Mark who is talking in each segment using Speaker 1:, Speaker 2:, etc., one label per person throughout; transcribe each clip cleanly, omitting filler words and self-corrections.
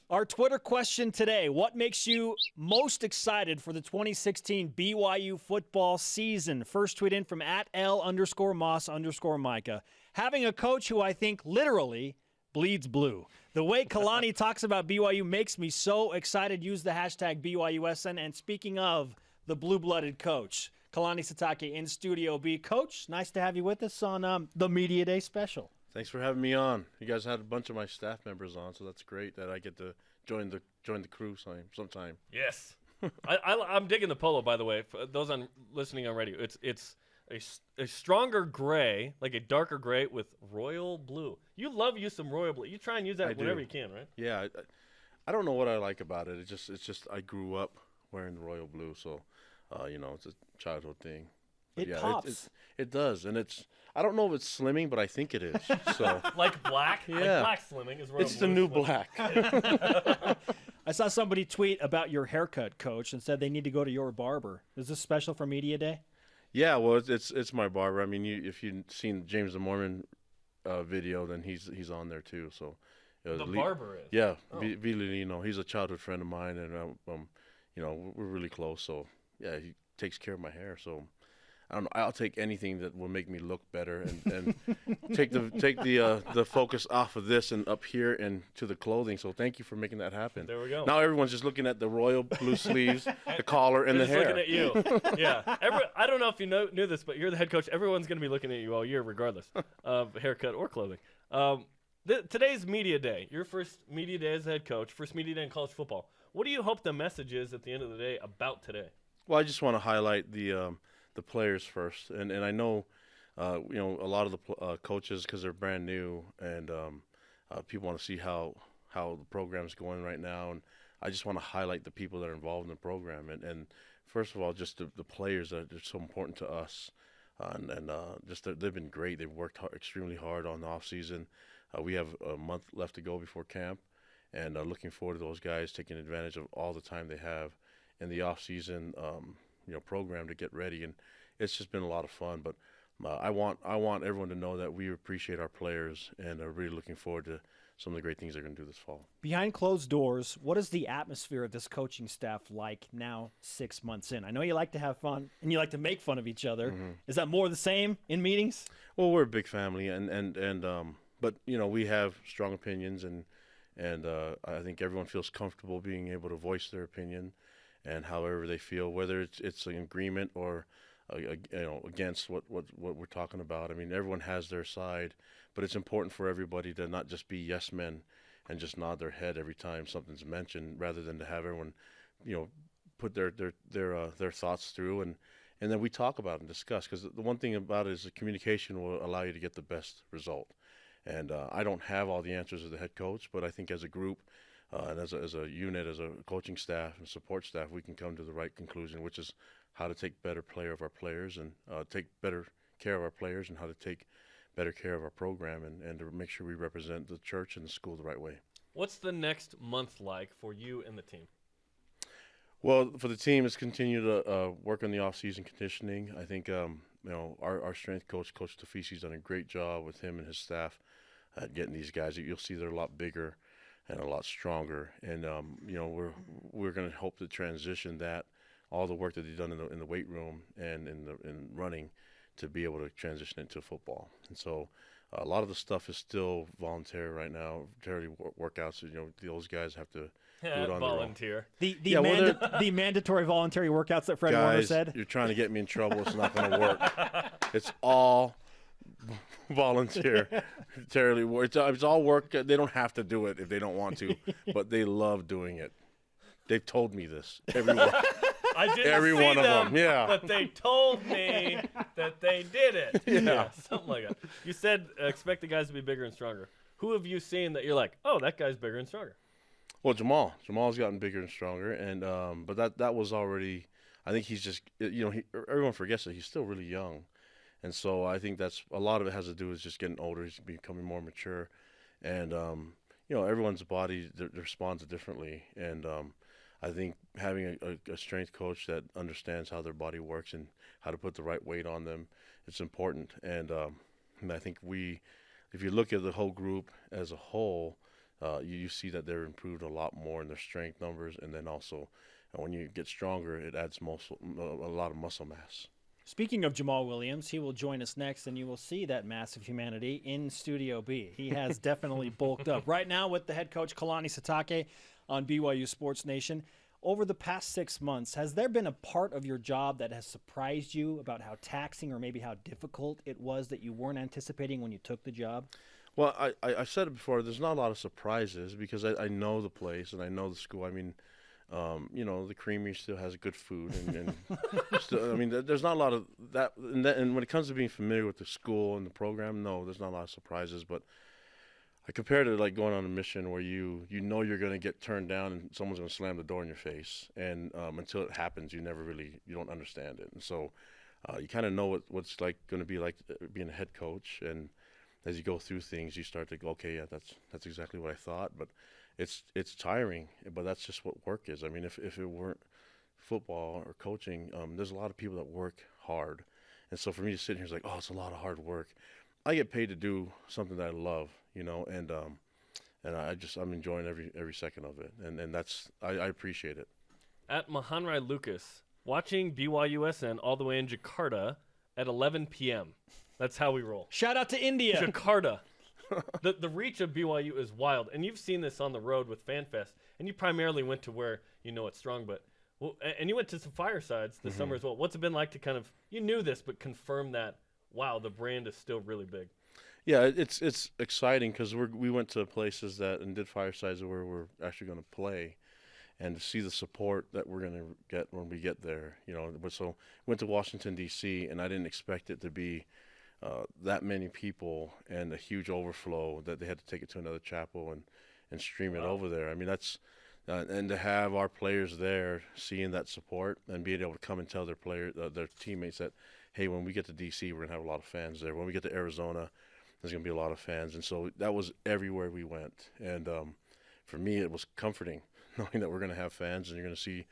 Speaker 1: Our Twitter question today, what makes you most excited for the 2016 BYU football season? First tweet in from @L_Moss_Micah. Having a coach who I think literally bleeds blue. The way Kalani talks about BYU makes me so excited. Use the hashtag BYUSN. And speaking of the blue-blooded coach, Kalani Sitake in Studio B. Coach, nice to have you with us on the Media Day special.
Speaker 2: Thanks for having me on. You guys had a bunch of my staff members on, so that's great that I get to join the crew sometime.
Speaker 3: Yes. I'm digging the polo, by the way. For those listening on radio, it's a stronger gray, like a darker gray with royal blue. You love some royal blue. You try and use that whenever you can, right?
Speaker 2: Yeah. I don't know what I like about it. It's just I grew up wearing the royal blue, so it's a childhood thing.
Speaker 1: It pops.
Speaker 2: It does, and I don't know if it's slimming, but I think it is. So
Speaker 3: like black?
Speaker 2: Yeah.
Speaker 3: Like black slimming is royal
Speaker 2: it's
Speaker 3: blue
Speaker 2: the new
Speaker 3: slimming.
Speaker 2: black.
Speaker 1: I saw somebody tweet about your haircut, Coach, and said they need to go to your barber. Is this special for Media Day?
Speaker 2: Yeah, well, it's my barber. I mean, if you've seen James the Mormon video, then he's on there too. So
Speaker 3: the barber is.
Speaker 2: Yeah, Villarino. He's a childhood friend of mine, and we're really close. So yeah, he takes care of my hair. So I don't know. I'll take anything that will make me look better and take the focus off of this and up here and to the clothing. So thank you for making that happen.
Speaker 3: There we go.
Speaker 2: Now everyone's just looking at the royal blue sleeves, the collar, and the
Speaker 3: They're
Speaker 2: hair.
Speaker 3: just looking at you. Yeah. I don't know if you knew this, but you're the head coach. Everyone's going to be looking at you all year, regardless of haircut or clothing. Today's Media Day. Your first Media Day as a head coach, first Media Day in college football. What do you hope the message is at the end of the day about today?
Speaker 2: Well, I just want to highlight the players first, and I know, a lot of the coaches, because they're brand new, and people want to see how the program's going right now, and I just want to highlight the people that are involved in the program, and first of all, just the players that are so important to us, and they've been great. They've worked extremely hard on the off season. We have a month left to go before camp, and looking forward to those guys taking advantage of all the time they have in the off season. Program to get ready, and it's just been a lot of fun. But I want everyone to know that we appreciate our players and are really looking forward to some of the great things they're going to do this fall.
Speaker 1: Behind closed doors, what is the atmosphere of this coaching staff like now 6 months in? I know you like to have fun and you like to make fun of each other. Mm-hmm. Is that more the same in meetings?
Speaker 2: Well, we're a big family, but we have strong opinions, and I think everyone feels comfortable being able to voice their opinion and however they feel, whether it's an agreement or against what we're talking about. I mean, everyone has their side, but it's important for everybody to not just be yes men and just nod their head every time something's mentioned, rather than to have everyone, put their thoughts through, and then we talk about it and discuss. Because the one thing about it is the communication will allow you to get the best result. And I don't have all the answers as the head coach, but I think as a group, and as a unit, as a coaching staff and support staff, we can come to the right conclusion, which is how to take better care of our players, and take better care of our players, and how to take better care of our program, and to make sure we represent the church and the school the right way. What's
Speaker 3: the next month like for you and the team?
Speaker 2: Well, for the team, it's continue to work on the off-season conditioning. I think our strength coach, Coach Tafisi's done a great job with him and his staff at getting these guys. You'll see they're a lot bigger and a lot stronger, and we're going to hope to transition that, all the work that they've done in the weight room and in running, to be able to transition into football. And so a lot of the stuff is still voluntary right now, voluntary workouts. Those guys have to do it on
Speaker 3: volunteer.
Speaker 2: their own.
Speaker 1: The mandatory voluntary workouts that Fred Warner said.
Speaker 2: You're trying to get me in trouble. It's not going to work. It's all volunteer. It's all work. They don't have to do it if they don't want to, but they love doing it. They've told me this. Everyone.
Speaker 3: I didn't
Speaker 2: Every
Speaker 3: see
Speaker 2: one
Speaker 3: them,
Speaker 2: of them, yeah.
Speaker 3: But they told me that they did it.
Speaker 2: Yeah.
Speaker 3: Something like that. You said expect the guys to be bigger and stronger. Who have you seen that you're like, oh, that guy's bigger and stronger?
Speaker 2: Well, Jamal's gotten bigger and stronger, and but that was already. I think he's just everyone forgets that he's still really young, and so I think that's a lot of it has to do with just getting older. He's becoming more mature, and everyone's body responds differently, and I think having a strength coach that understands how their body works and how to put the right weight on them, it's important. And I think if you look at the whole group as a whole, you see that they're improved a lot more in their strength numbers, and then also when you get stronger, it adds a lot of muscle mass.
Speaker 1: Speaking of Jamal Williams, he will join us next, and you will see that massive humanity in Studio B. He has definitely bulked up. Right now with the head coach, Kalani Sitake, on BYU Sports Nation. Over the past 6 months, has there been a part of your job that has surprised you about how taxing or maybe how difficult it was that you weren't anticipating when you took the job?
Speaker 2: Well, I said it before. There's not a lot of surprises because I know the place and I know the school. I mean, the Creamery still has good food, and still, I mean, there's not a lot of that. And when it comes to being familiar with the school and the program, no, there's not a lot of surprises. But I compared it to like going on a mission where you know you're going to get turned down and someone's going to slam the door in your face, and until it happens, you don't understand it, and so you kind of know what's like going to be like being a head coach, and as you go through things, you start to go, okay, yeah, that's exactly what I thought, but it's tiring, but that's just what work is. I mean, if it weren't football or coaching, there's a lot of people that work hard, and so for me to sit here, it's like, oh, it's a lot of hard work. I get paid to do something that I love, and I'm enjoying every second of it, and that's I appreciate it.
Speaker 3: At Mahanrai Lucas, watching BYUSN all the way in Jakarta at 11 p.m. That's how we roll.
Speaker 1: Shout out to India.
Speaker 3: Jakarta. The reach of BYU is wild, and you've seen this on the road with FanFest, and you primarily went to where you know it's strong, and you went to some firesides this summer as well. What's it been like to you knew this, but confirm that, wow, the brand is still really big?
Speaker 2: Yeah, it's exciting because we went to places and did firesides where we're actually going to play, and to see the support that we're going to get when we get there. So went to Washington, D.C., and I didn't expect it to be that many people and a huge overflow that they had to take it to another chapel and stream it over there. I mean, that's and to have our players there seeing that support and being able to come and tell their teammates that, hey, when we get to D.C., we're going to have a lot of fans there. When we get to Arizona, there's going to be a lot of fans. And so that was everywhere we went. And for me, it was comforting knowing that we're going to have fans and you're going to see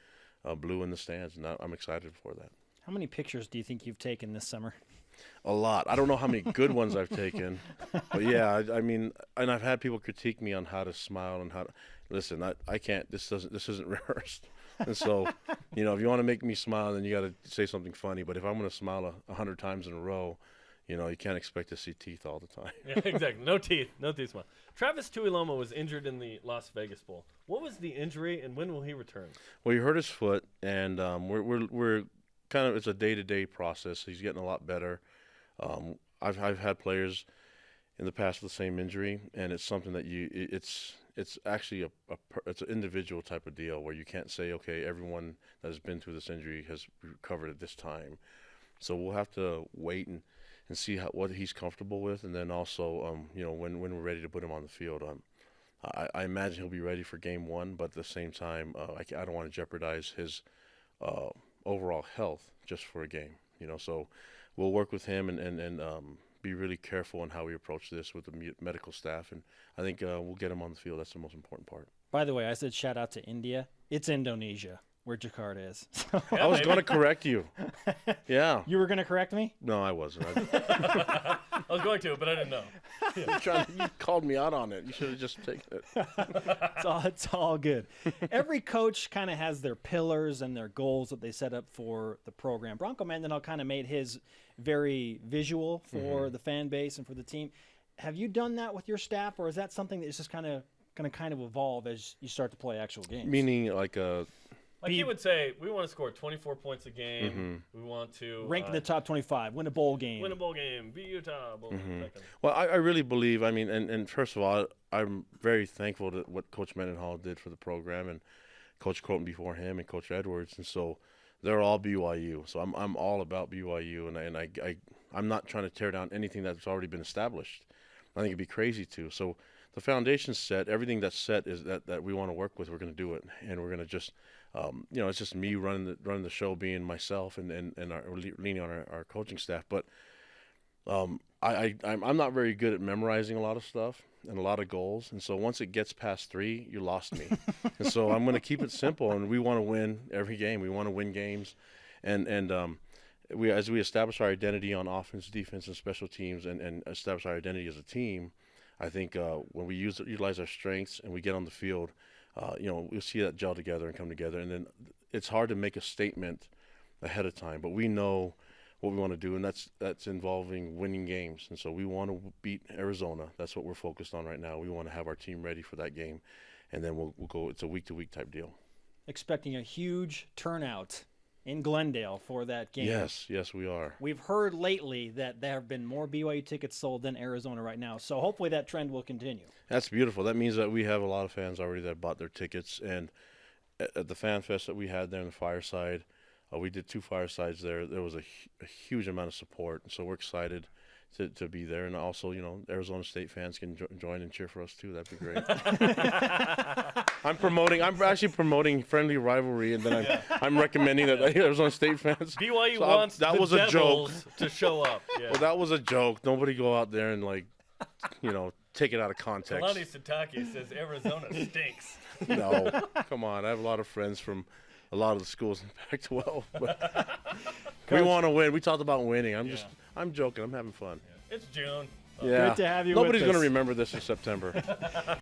Speaker 2: blue in the stands. And I'm excited for that.
Speaker 1: How many pictures do you think you've taken this summer?
Speaker 2: A lot. I don't know how many good ones I've taken. But, yeah, I mean, and I've had people critique me on how to smile and how to – listen, I can't – this isn't rehearsed. And so, if you want to make me smile, then you got to say something funny. But if I'm going to smile 100 times in a row – you can't expect to see teeth all the time.
Speaker 3: Yeah, exactly. No teeth smile. Travis Tuiloma was injured in the Las Vegas Bowl. What was the injury, and when will he return?
Speaker 2: Well, he hurt his foot, and we're kind of, it's a day-to-day process. He's getting a lot better. I've had players in the past with the same injury, and it's something that it's actually it's an individual type of deal where you can't say, okay, everyone that has been through this injury has recovered at this time. So we'll have to wait and see what he's comfortable with, and then also, when we're ready to put him on the field. I imagine he'll be ready for game one, but at the same time, I don't want to jeopardize his overall health just for a game. So we'll work with him and be really careful in how we approach this with the medical staff, and I think we'll get him on the field. That's the most important part.
Speaker 1: By the way, I said shout out to India. It's Indonesia, where Jakarta is.
Speaker 2: I was going to correct you. Yeah.
Speaker 1: You were going to correct me?
Speaker 2: No, I wasn't.
Speaker 3: I was going to, but I didn't know.
Speaker 2: You called me out on it. You should have just taken it.
Speaker 1: It's all good. Every coach kind of has their pillars and their goals that they set up for the program. Bronco Mendenhall kind of made his very visual for the fan base and for the team. Have you done that with your staff, or is that something that's just kind of going to evolve as you start to play actual games?
Speaker 2: Meaning like
Speaker 3: he would say, we want to score 24 points a game. We want to
Speaker 1: rank in the top 25, win a bowl game.
Speaker 3: Be Utah.
Speaker 2: Well, I really believe, and first of all, I'm very thankful to what Coach Mendenhall did for the program, and Coach Croton before him, and Coach Edwards, and so they're all BYU. So I'm all about BYU, and I'm not trying to tear down anything that's already been established. I think it'd be crazy to. So the foundation's set. Everything that's set is that we want to work with. We're going to do it, and we're going to just, it's just me running the show, being myself, and leaning on our coaching staff. But I'm not very good at memorizing a lot of stuff and a lot of goals, and so once it gets past 3, you lost me. And so I'm going to keep it simple, and we want to win every game. We want to win games, and as we establish our identity on offense, defense, and special teams, and establish our identity as a team. I think when we utilize our strengths and we get on the field, we'll see that gel together and come together. And then it's hard to make a statement ahead of time, but we know what we want to do, and that's involving winning games. And so we want to beat Arizona. That's what we're focused on right now. We want to have our team ready for that game, and then we'll go. It's a week-to-week type deal. Expecting
Speaker 1: a huge turnout in Glendale for that game.
Speaker 2: Yes, we are.
Speaker 1: We've heard lately that there have been more BYU tickets sold than Arizona right now, so hopefully that trend will continue.
Speaker 2: That's beautiful. That means that we have a lot of fans already that bought their tickets, and at the Fan Fest that we had there in the Fireside, we did 2 firesides there. There was a huge amount of support, and so we're excited to be there. And also, Arizona State fans can join and cheer for us too. That'd be great. I'm actually promoting friendly rivalry, and then I'm recommending that Arizona State fans.
Speaker 3: BYU wants that was a joke to show up. Yeah.
Speaker 2: Well, that was a joke. Nobody go out there and take it out of context.
Speaker 3: Kalani Sitake says Arizona stinks.
Speaker 2: No, come on. I have a lot of friends from a lot of the schools in Pac-12. But we want to win. We talked about winning. I'm joking. I'm having fun.
Speaker 3: Yeah. It's June.
Speaker 1: Good to have you
Speaker 2: Nobody's
Speaker 1: with us.
Speaker 2: going to remember this in September.